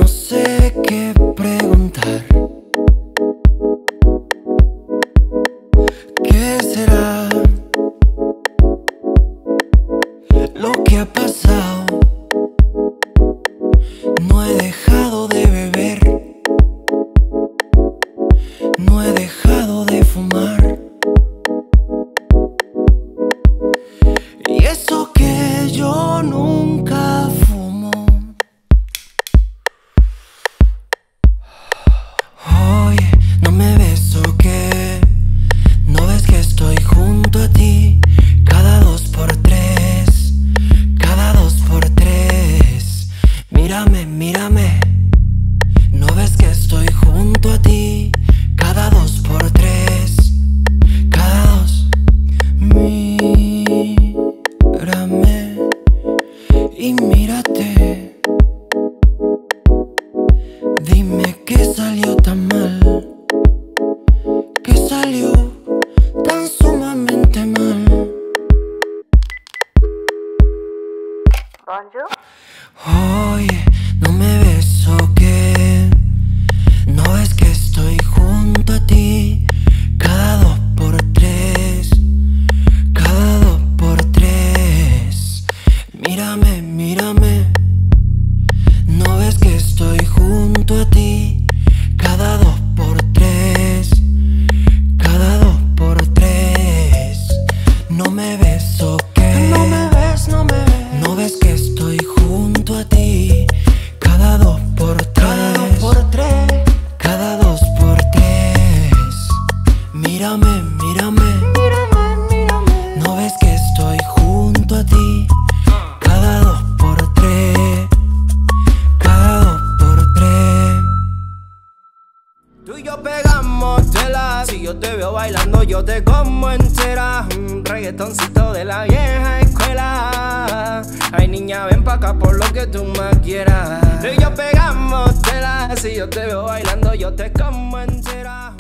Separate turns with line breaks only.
no sé qué preguntar. ¿Qué será lo que ha pasado? No he dejado de beber, no he dejado de fumar. Y eso que yo nunca fumo. Oye, no me ves o qué, no ves que estoy junto a ti cada 2 por 3, cada 2 por 3. Mírame, mírame, no ves que estoy junto a ti cada 2 por 3, cada 2. Mírame y mírate. Dime qué salió tan mal, qué salió tan sumamente mal.
Bonjour.
Oye, no me ves o qué, no ves que estoy junto a ti cada 2 por 3, cada 2 por 3. Mírame, mírame, no ves que estoy junto a ti cada 2 por 3, cada 2 por 3. No me ves o qué, no me ves, no me ves, no ves que estoy junto a ti cada 2 por 3, cada 2 por 3. Mírame, mírame, no ves que estoy junto a ti cada 2 por 3, cada 2 por 3.
Tú y yo pegamos tela, si yo te veo bailando yo te como entera. Un reggaetoncito de la vieja escuela. Ay niña ven pa' acá por lo que tú más quieras. Tú y yo pegamos tela, si yo te veo bailando yo te como entera.